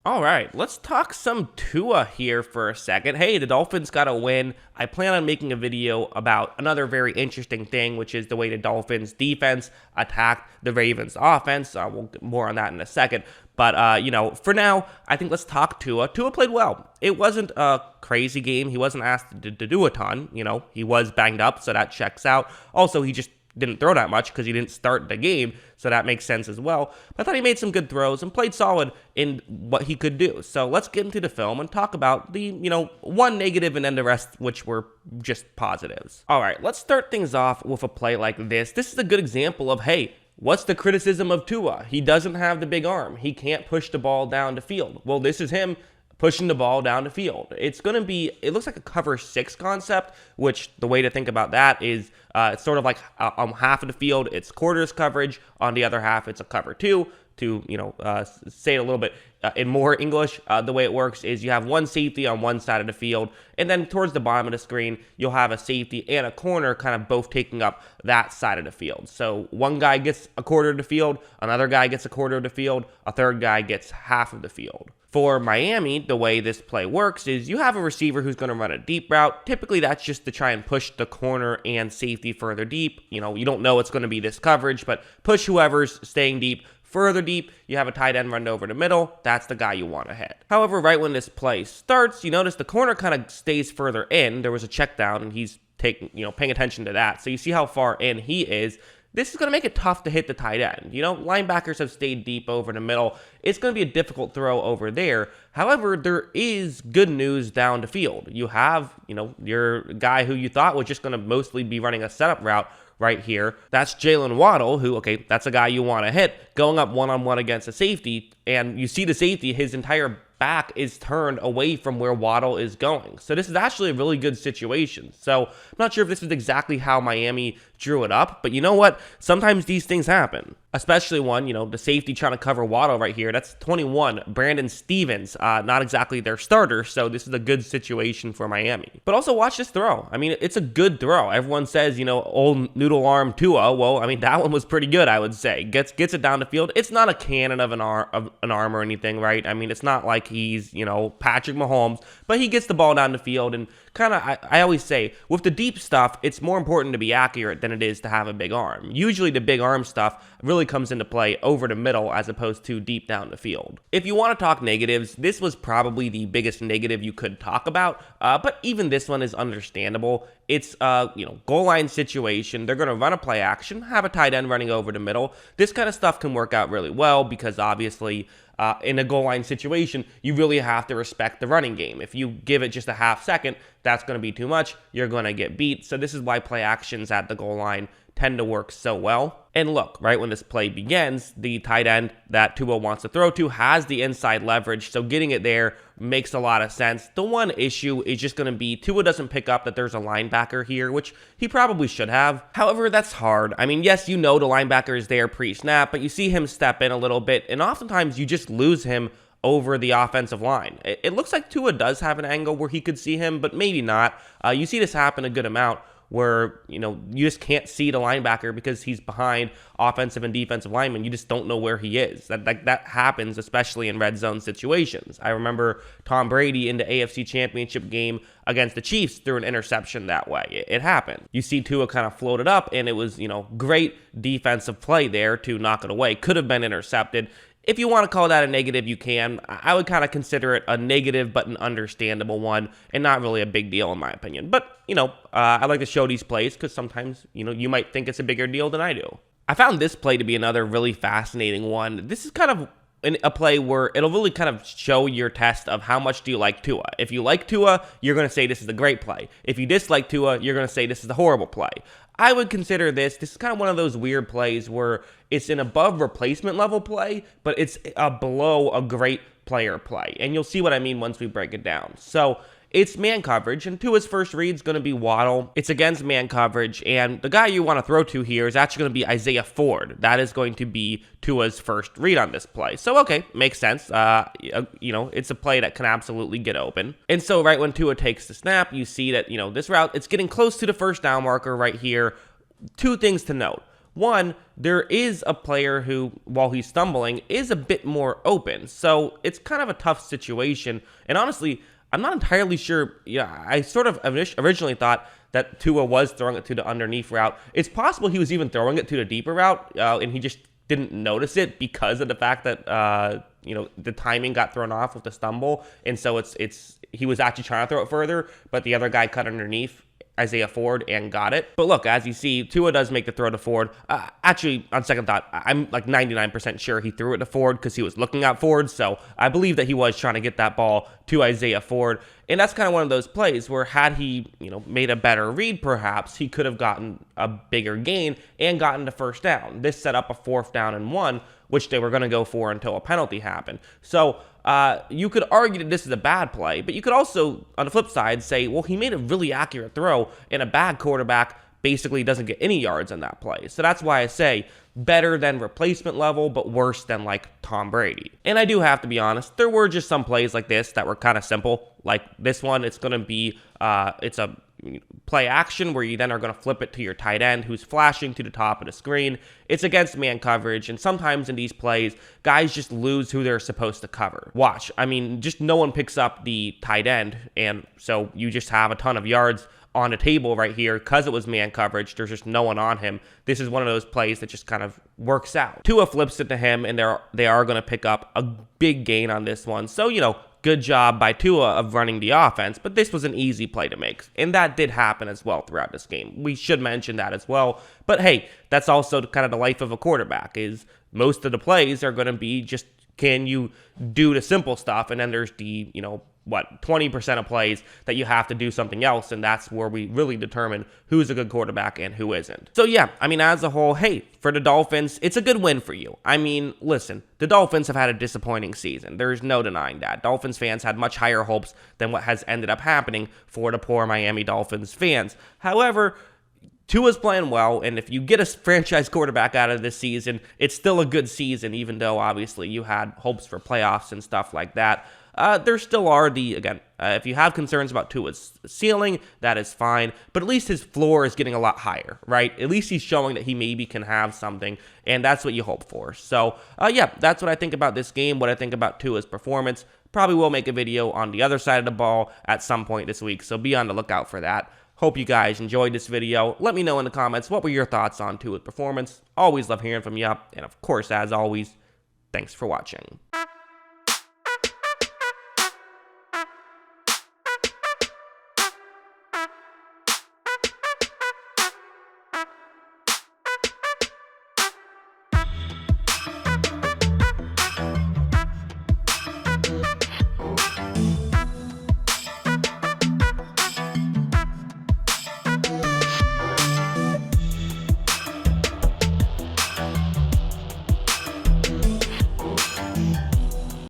All right, let's talk some Tua here for a second. Hey, the Dolphins got a win. I plan on making a video about another very interesting thing, which is the way the Dolphins defense attacked the Ravens offense. We'll get more on that in a second. But, for now, I think let's talk Tua. Tua played well. It wasn't a crazy game. He wasn't asked to do a ton. He was banged up, so that checks out. Also, he just didn't throw that much because he didn't start the game, so that makes sense as well. But I thought he made some good throws and played solid in what he could do. So let's get into the film and talk about the, one negative and then the rest, which were just positives. All right, let's start things off with a play like this. This is a good example of, hey, what's the criticism of Tua? He doesn't have the big arm. He can't push the ball down the field. Well, this is him pushing the ball down the field. It looks like a cover 6 concept, which the way to think about that is it's sort of like on half of the field, it's quarters coverage. On the other half, it's a cover 2. To, say it a little bit in more English, the way it works is you have one safety on one side of the field, and then towards the bottom of the screen, you'll have a safety and a corner kind of both taking up that side of the field. So one guy gets a quarter of the field, another guy gets a quarter of the field, a third guy gets half of the field. For Miami, the way this play works is you have a receiver who's going to run a deep route. Typically, that's just to try and push the corner and safety further deep. You don't know it's going to be this coverage, but push whoever's staying deep further deep. You have a tight end run over the middle. That's the guy you want to hit. However, right when this play starts, you notice the corner kind of stays further in. There was a check down, and he's paying attention to that. So you see how far in he is. This is going to make it tough to hit the tight end. Linebackers have stayed deep over the middle. It's going to be a difficult throw over there. However, there is good news down the field. You have, your guy who you thought was just going to mostly be running a setup route right here. That's Jalen Waddle, who, that's a guy you want to hit, going up one-on-one against a safety, and you see the safety, his entire back is turned away from where Waddle is going. So this is actually a really good situation. So I'm not sure if this is exactly how Miami drew it up, but you know what? Sometimes these things happen. Especially one, the safety trying to cover Waddle right here. That's 21, Brandon Stevens, not exactly their starter, so this is a good situation for Miami. But also watch this throw. It's a good throw. Everyone says, old noodle arm Tua. Well, that one was pretty good, I would say. Gets it down the field. It's not a cannon of an arm or anything, right? It's not like he's, Patrick Mahomes, but he gets the ball down the field and kind of, I always say, with the deep stuff, it's more important to be accurate than it is to have a big arm. Usually the big arm stuff really comes into play over the middle as opposed to deep down the field. If you want to talk negatives, this was probably the biggest negative you could talk about, but even this one is understandable. It's goal line situation. They're going to run a play action, have a tight end running over the middle. This kind of stuff can work out really well because obviously in a goal line situation, you really have to respect the running game. If you give it just a half second, that's going to be too much. You're going to get beat. So this is why play actions at the goal line tend to work so well. And look, right when this play begins, the tight end that Tua wants to throw to has the inside leverage, so getting it there makes a lot of sense. The one issue is just going to be Tua doesn't pick up that there's a linebacker here, which he probably should have. However, that's hard. Yes, the linebacker is there pre-snap, but you see him step in a little bit, and oftentimes you just lose him over the offensive line. It looks like Tua does have an angle where he could see him, but maybe not. You see this happen a good amount where, you just can't see the linebacker because he's behind offensive and defensive linemen. You just don't know where he is. That happens, especially in red zone situations. I remember Tom Brady in the AFC Championship game against the Chiefs threw an interception that way. It happened. You see Tua kind of floated up, and it was, great defensive play there to knock it away. Could have been intercepted. If you want to call that a negative, you can. I would kind of consider it a negative but an understandable one and not really a big deal in my opinion. But, I like to show these plays because sometimes, you might think it's a bigger deal than I do. I found this play to be another really fascinating one. This is kind of a play where it'll really kind of show your test of how much do you like Tua. If you like Tua, you're going to say this is a great play. If you dislike Tua, you're going to say this is a horrible play. I would consider this is kind of one of those weird plays where it's an above replacement level play, but it's below a great player play. And you'll see what I mean once we break it down. So it's man coverage, and Tua's first read is going to be Waddle. It's against man coverage, and the guy you want to throw to here is actually going to be Isaiah Ford. That is going to be Tua's first read on this play. So, okay, makes sense. It's a play that can absolutely get open. And so right when Tua takes the snap, you see that, this route, it's getting close to the first down marker right here. Two things to note. One, there is a player who, while he's stumbling, is a bit more open. So it's kind of a tough situation. And honestly, I'm not entirely sure. Yeah, I sort of originally thought that Tua was throwing it to the underneath route. It's possible he was even throwing it to the deeper route, and he just didn't notice it because of the fact that the timing got thrown off with the stumble, and so he was actually trying to throw it further, but the other guy cut underneath Isaiah Ford and got it. But look, as you see, Tua does make the throw to Ford. Actually, on second thought, I'm like 99% sure he threw it to Ford because he was looking at Ford. So I believe that he was trying to get that ball to Isaiah Ford. And that's kind of one of those plays where had he, made a better read, perhaps he could have gotten a bigger gain and gotten the first down. This set up a 4th down and 1, which they were going to go for until a penalty happened. So you could argue that this is a bad play, but you could also, on the flip side, say, well, he made a really accurate throw, and a bad quarterback basically doesn't get any yards on that play. So that's why I say better than replacement level, but worse than like Tom Brady. And I do have to be honest, there were just some plays like this that were kind of simple. Like this one, it's going to be, it's a play action where you then are going to flip it to your tight end who's flashing to the top of the screen. It's against man coverage, and sometimes in these plays, guys just lose who they're supposed to cover. Watch, just no one picks up the tight end, and so you just have a ton of yards on the table right here because it was man coverage. There's just no one on him. This is one of those plays that just kind of works out. Tua flips it to him, and they are going to pick up a big gain on this one. So, good job by Tua of running the offense, but this was an easy play to make, and that did happen as well throughout this game. We should mention that as well, but hey, that's also kind of the life of a quarterback, is most of the plays are going to be just, can you do the simple stuff, and then there's the, 20% of plays that you have to do something else, and that's where we really determine who's a good quarterback and who isn't. So yeah, as a whole, hey, for the Dolphins, it's a good win for you. Listen, the Dolphins have had a disappointing season. There's no denying that. Dolphins fans had much higher hopes than what has ended up happening for the poor Miami Dolphins fans. However, Tua's playing well, and if you get a franchise quarterback out of this season, it's still a good season, even though obviously you had hopes for playoffs and stuff like that. There still are if you have concerns about Tua's ceiling, that is fine, but at least his floor is getting a lot higher, right? At least he's showing that he maybe can have something, and that's what you hope for. So, yeah, that's what I think about this game, what I think about Tua's performance. Probably will make a video on the other side of the ball at some point this week, so be on the lookout for that. Hope you guys enjoyed this video. Let me know in the comments what were your thoughts on Tua's performance. Always love hearing from you, and of course, as always, thanks for watching.